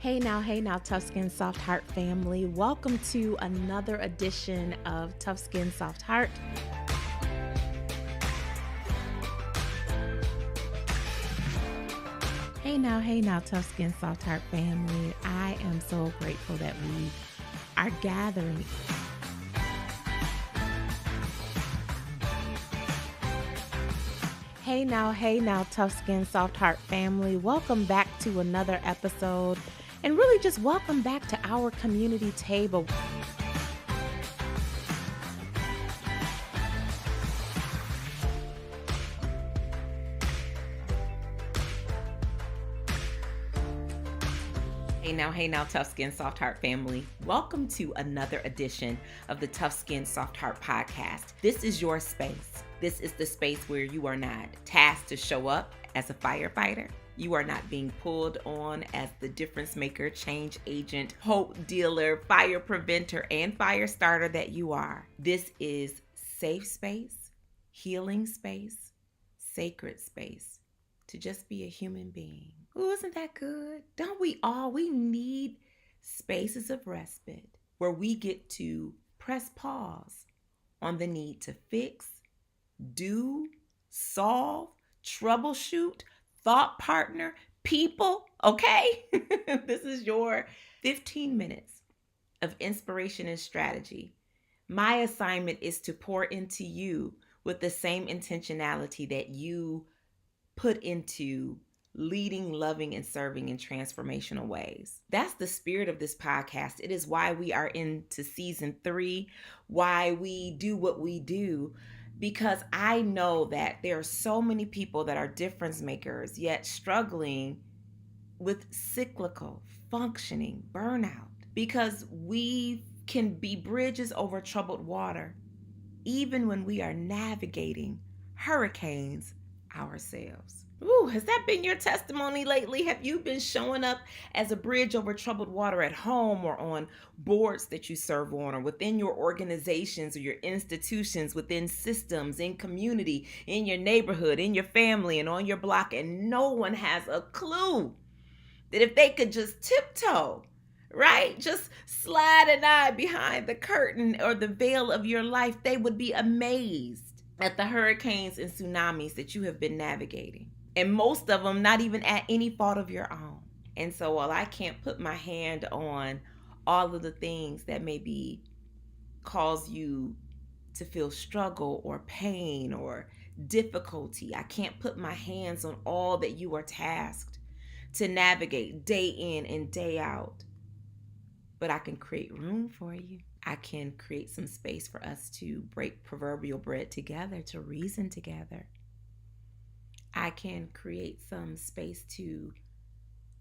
Hey now, Tough Skin Soft Heart family. Welcome to another edition of Tough Skin Soft Heart. Hey now, Tough Skin Soft Heart family. I am so grateful that we are gathering. Hey now, Tough Skin Soft Heart family. Welcome back to another episode. And really just welcome back to our community table. Hey now, Tough Skin Soft Heart family. Welcome to another edition of the Tough Skin Soft Heart podcast. This is your space. This is the space where you are not tasked to show up as a firefighter. You are not being pulled on as the difference maker, change agent, hope dealer, fire preventer, and fire starter that you are. This is safe space, healing space, sacred space to just be a human being. Ooh, isn't that good? Don't we all? We need spaces of respite where we get to press pause on the need to fix, do, solve, troubleshoot, thought partner, people, okay? This is your 15 minutes of inspiration and strategy. My assignment is to pour into you with the same intentionality that you put into leading, loving, and serving in transformational ways. That's the spirit of this podcast. It is why we are into season 3, why we do what we do, because I know that there are so many people that are difference makers, yet struggling with cyclical, functioning burnout, because we can be bridges over troubled water, even when we are navigating hurricanes ourselves. Ooh, has that been your testimony lately? Have you been showing up as a bridge over troubled water at home or on boards that you serve on or within your organizations or your institutions, within systems, in community, in your neighborhood, in your family, and on your block, and no one has a clue that if they could just tiptoe, right? Just slide an eye behind the curtain or the veil of your life, they would be amazed at the hurricanes and tsunamis that you have been navigating. And most of them not even at any fault of your own. And so while I can't put my hand on all of the things that maybe cause you to feel struggle or pain or difficulty, I can't put my hands on all that you are tasked to navigate day in and day out. But I can create room for you. I can create some space for us to break proverbial bread together, to reason together. I can create some space to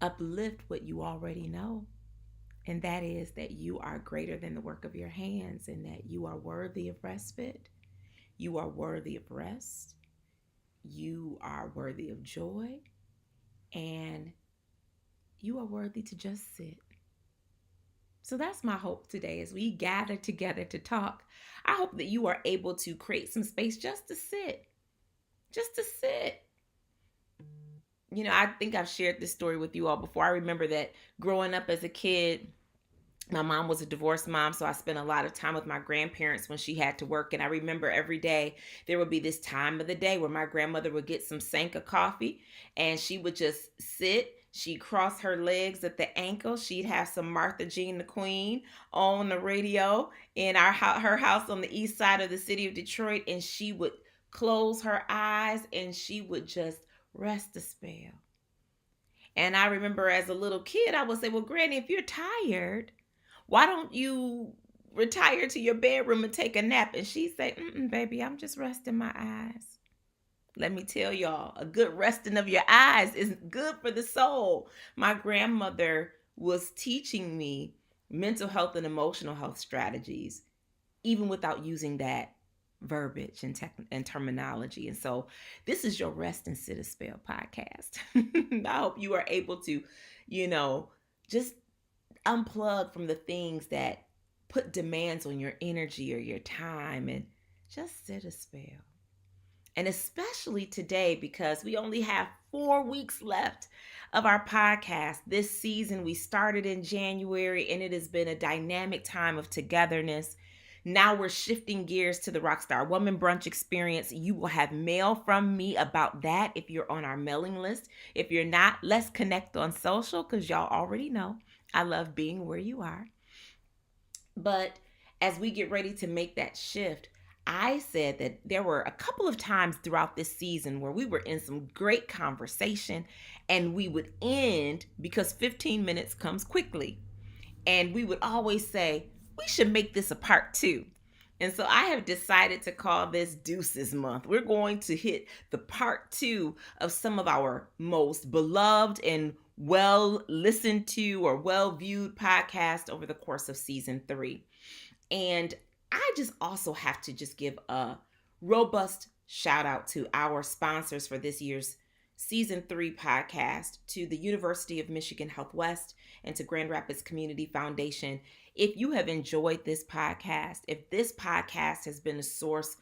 uplift what you already know. And that is that you are greater than the work of your hands and that you are worthy of respite. You are worthy of rest. You are worthy of joy. And you are worthy to just sit. So that's my hope today as we gather together to talk. I hope that you are able to create some space just to sit. Just to sit. You know, I think I've shared this story with you all before. I remember that growing up as a kid, my mom was a divorced mom, so I spent a lot of time with my grandparents when she had to work. And I remember every day there would be this time of the day where my grandmother would get some Sanka coffee and she would just sit. She'd cross her legs at the ankle. She'd have some Martha Jean the Queen on the radio in her house on the east side of the city of Detroit. And she would close her eyes and she would just rest a spell. And I remember as a little kid, I would say, well, Granny, if you're tired, why don't you retire to your bedroom and take a nap? And she'd say, baby, I'm just resting my eyes. Let me tell y'all, a good resting of your eyes is good for the soul. My grandmother was teaching me mental health and emotional health strategies, even without using that verbiage and terminology. And so this is your Rest and Sit a Spell podcast. I hope you are able to, just unplug from the things that put demands on your energy or your time and just sit a spell. And especially today, because we only have 4 weeks left of our podcast. This season, we started in January, and it has been a dynamic time of togetherness. Now we're shifting gears to the Rockstar Woman Brunch experience. You will have mail from me about that if you're on our mailing list. If you're not, let's connect on social because y'all already know I love being where you are. But as we get ready to make that shift, I said that there were a couple of times throughout this season where we were in some great conversation and we would end because 15 minutes comes quickly. And we would always say, we should make this a part two. And so I have decided to call this Deuces Month. We're going to hit the part two of some of our most beloved and well listened to or well viewed podcasts over the course of season 3. And I just also have to just give a robust shout out to our sponsors for this year's season 3 podcast, to the University of Michigan Health West and to Grand Rapids Community Foundation. If you have enjoyed this podcast, if this podcast has been a source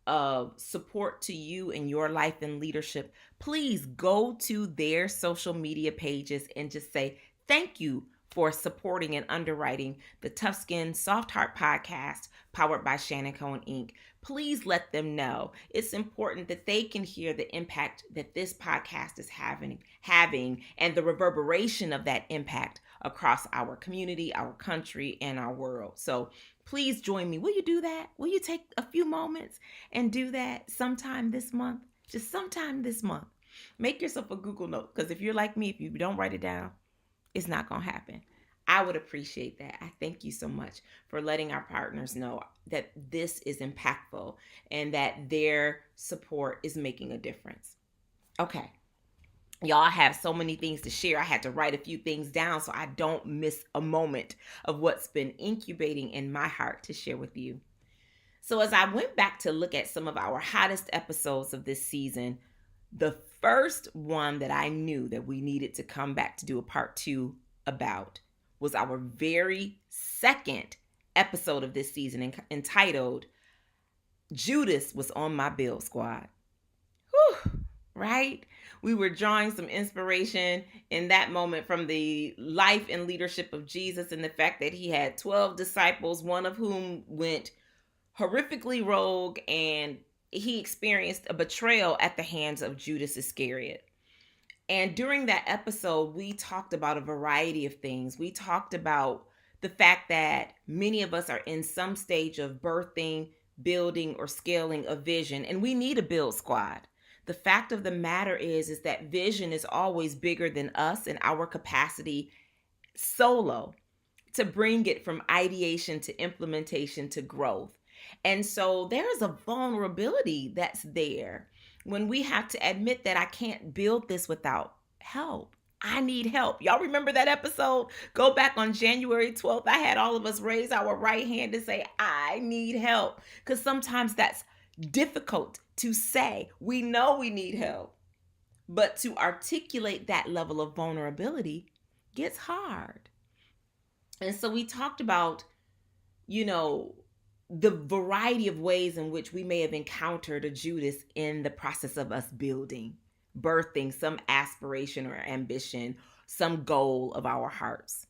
of support to you in your life and leadership, please go to their social media pages and just say thank you for supporting and underwriting the Tough Skin Soft Heart podcast powered by Shannon, Cohen, Inc. Please let them know. It's important that they can hear the impact that this podcast is having and the reverberation of that impact across our community, our country, and our world. So please join me. Will you do that? Will you take a few moments and do that sometime this month? Just sometime this month. Make yourself a Google note, because if you're like me, if you don't write it down, it's not going to happen. I would appreciate that. I thank you so much for letting our partners know that this is impactful and that their support is making a difference. Okay. Y'all have so many things to share. I had to write a few things down so I don't miss a moment of what's been incubating in my heart to share with you. So as I went back to look at some of our hottest episodes of this season, the first one that I knew that we needed to come back to do a part 2 about was our very second episode of this season, entitled Judas Was on My Build Squad. Whew, right? We were drawing some inspiration in that moment from the life and leadership of Jesus and the fact that he had 12 disciples, one of whom went horrifically rogue, and he experienced a betrayal at the hands of Judas Iscariot. And during that episode, we talked about a variety of things. We talked about the fact that many of us are in some stage of birthing, building, or scaling a vision, and we need a build squad. The fact of the matter is that vision is always bigger than us and our capacity solo to bring it from ideation to implementation to growth. And so there's a vulnerability that's there when we have to admit that I can't build this without help. I need help. Y'all remember that episode? Go back on January 12th. I had all of us raise our right hand and say, I need help. Because sometimes that's difficult to say. We know we need help. But to articulate that level of vulnerability gets hard. And so we talked about, the variety of ways in which we may have encountered a Judas in the process of us building, birthing some aspiration or ambition, some goal of our hearts.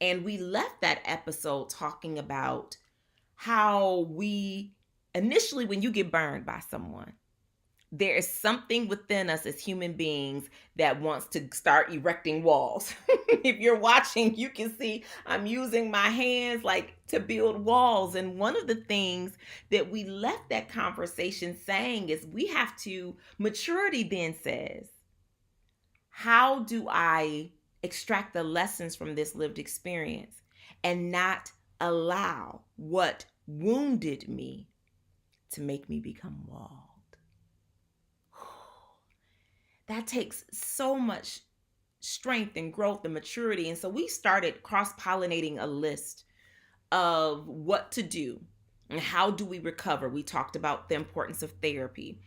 And we left that episode talking about how we initially, when you get burned by someone, there is something within us as human beings that wants to start erecting walls. If you're watching, you can see I'm using my hands to build walls. And one of the things that we left that conversation saying is maturity then says, how do I extract the lessons from this lived experience and not allow what wounded me to make me become walled? That takes so much strength and growth and maturity. And so we started cross-pollinating a list of what to do and how do we recover. We talked about the importance of therapy.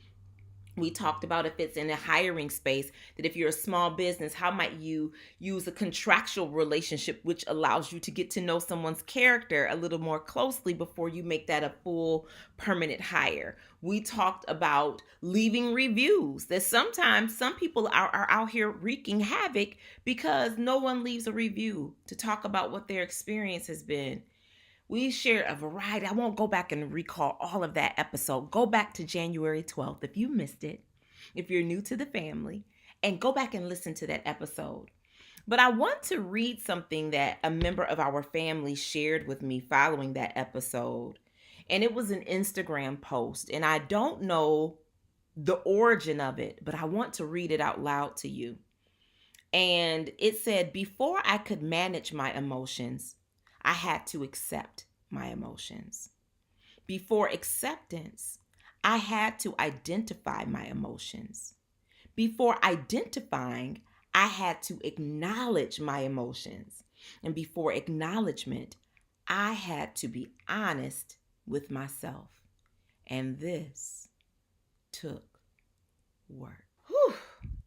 We talked about if it's in a hiring space, that if you're a small business, how might you use a contractual relationship, which allows you to get to know someone's character a little more closely before you make that a full permanent hire. We talked about leaving reviews, that sometimes some people are out here wreaking havoc because no one leaves a review to talk about what their experience has been. We shared a variety. I won't go back and recall all of that episode. Go back to January 12th if you missed it, if you're new to the family, and go back and listen to that episode. But I want to read something that a member of our family shared with me following that episode. And it was an Instagram post. And I don't know the origin of it, but I want to read it out loud to you. And it said, "Before I could manage my emotions, I had to accept my emotions. Before acceptance, I had to identify my emotions. Before identifying, I had to acknowledge my emotions. And before acknowledgement, I had to be honest with myself. And this took work." Whew.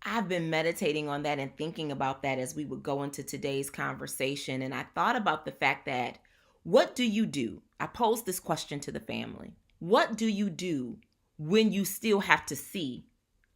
I've been meditating on that and thinking about that as we would go into today's conversation. And I thought about the fact that, what do you do? I posed this question to the family. What do you do when you still have to see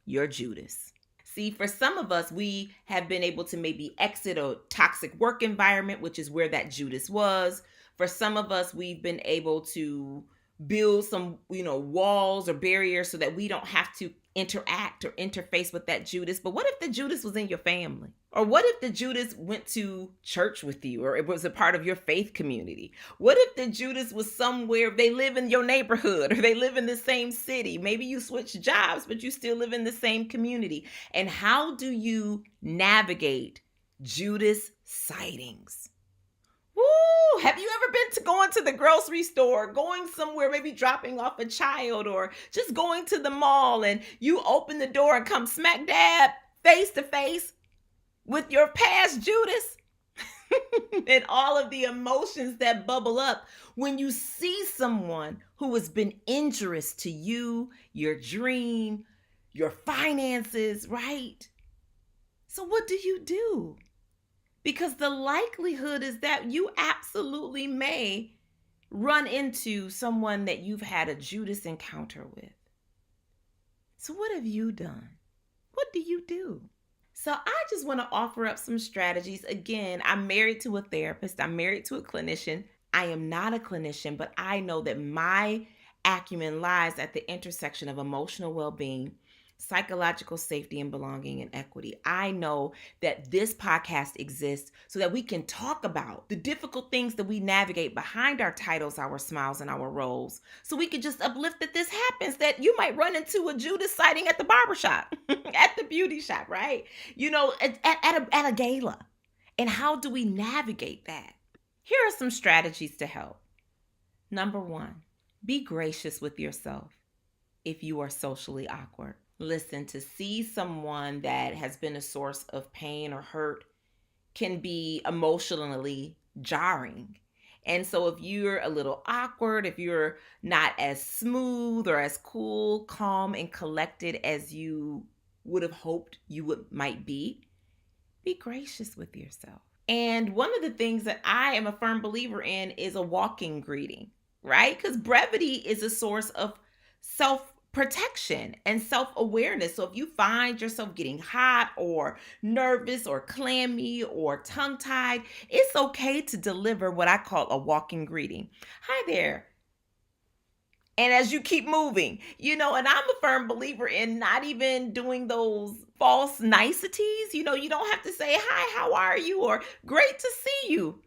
your Judas? See, for some of us, we have been able to maybe exit a toxic work environment, which is where that Judas was. For some of us, we've been able to build some, walls or barriers so that we don't have to interact or interface with that Judas. But what if the Judas was in your family? Or what if the Judas went to church with you, or it was a part of your faith community? What if the Judas was somewhere, they live in your neighborhood, or they live in the same city? Maybe you switch jobs, but you still live in the same community. And how do you navigate Judas sightings? Woo! Have you ever been to going to the grocery store, going somewhere, maybe dropping off a child, or just going to the mall, and you open the door and come smack dab face to face with your past Judas? And all of the emotions that bubble up when you see someone who has been injurious to you, your dream, your finances, right? So what do you do? Because the likelihood is that you absolutely may run into someone that you've had a Judas encounter with. So what have you done? What do you do? So I just want to offer up some strategies. Again, I'm married to a therapist. I'm married to a clinician. I am not a clinician, but I know that my acumen lies at the intersection of emotional well-being, psychological safety and belonging, and equity. I know that this podcast exists so that we can talk about the difficult things that we navigate behind our titles, our smiles, and our roles. So we can just uplift that this happens, that you might run into a Judas sighting at the barbershop, at the beauty shop, right? At a gala. And how do we navigate that? Here are some strategies to help. Number 1, be gracious with yourself if you are socially awkward. Listen, to see someone that has been a source of pain or hurt can be emotionally jarring. And so if you're a little awkward, if you're not as smooth or as cool, calm, and collected as you would have hoped you might be gracious with yourself. And one of the things that I am a firm believer in is a walking greeting, right? Because brevity is a source of self-protection and self-awareness. So if you find yourself getting hot or nervous or clammy or tongue-tied, it's okay to deliver what I call a walking greeting. Hi there. And as you keep moving, and I'm a firm believer in not even doing those false niceties. You don't have to say, "Hi, how are you?" or "Great to see you."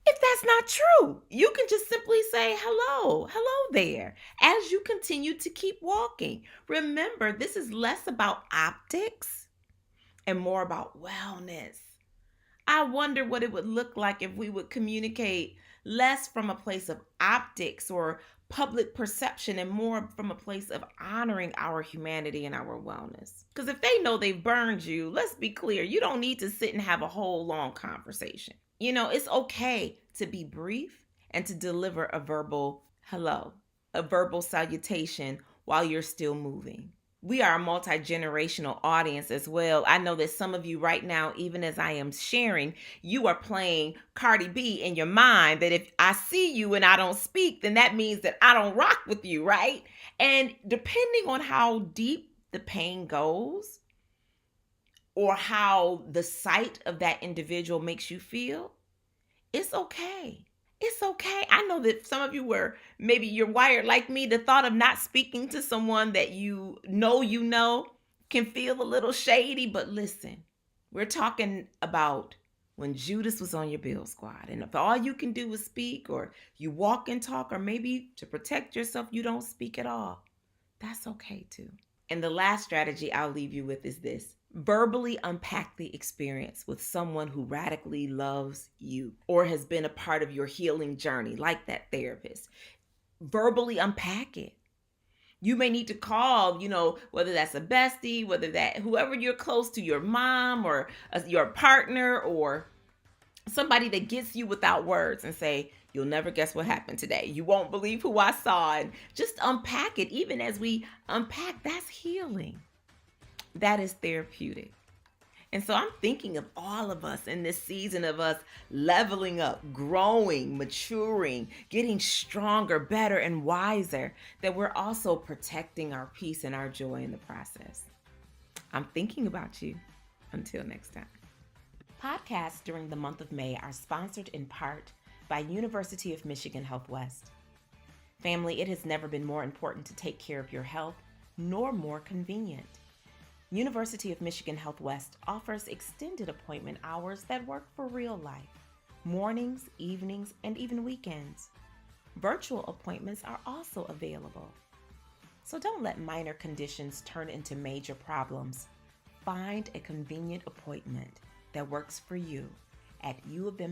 If that's not true, you can just simply say, hello there, as you continue to keep walking. Remember, this is less about optics and more about wellness. I wonder what it would look like if we would communicate less from a place of optics or public perception and more from a place of honoring our humanity and our wellness. Because if they know they've burned you, let's be clear, you don't need to sit and have a whole long conversation. It's okay to be brief and to deliver a verbal hello, a verbal salutation while you're still moving. We are a multi-generational audience as well. I know that some of you right now, even as I am sharing, you are playing Cardi B in your mind, that if I see you and I don't speak, then that means that I don't rock with you, right? And depending on how deep the pain goes or how the sight of that individual makes you feel, it's okay. It's okay. I know that some of you were, maybe you're wired like me. The thought of not speaking to someone that you know can feel a little shady. But listen, we're talking about when Judas was on your bill squad. And if all you can do is speak, or you walk and talk, or maybe to protect yourself, you don't speak at all, that's okay too. And the last strategy I'll leave you with is this: verbally unpack the experience with someone who radically loves you or has been a part of your healing journey, like that therapist. Verbally unpack it. You may need to call, whether that's a bestie, whether that whoever you're close to, your mom or your partner, or somebody that gets you without words, and say, you'll never guess what happened today. You won't believe who I saw. And just unpack it. Even as we unpack, that's healing. That is therapeutic. And so I'm thinking of all of us in this season of us leveling up, growing, maturing, getting stronger, better, and wiser, that we're also protecting our peace and our joy in the process. I'm thinking about you. Until next time. Podcasts during the month of May are sponsored in part by University of Michigan Health West. Family, it has never been more important to take care of your health, nor more convenient. University of Michigan Health West offers extended appointment hours that work for real life, mornings, evenings, and even weekends. Virtual appointments are also available. So don't let minor conditions turn into major problems. Find a convenient appointment that works for you at U of M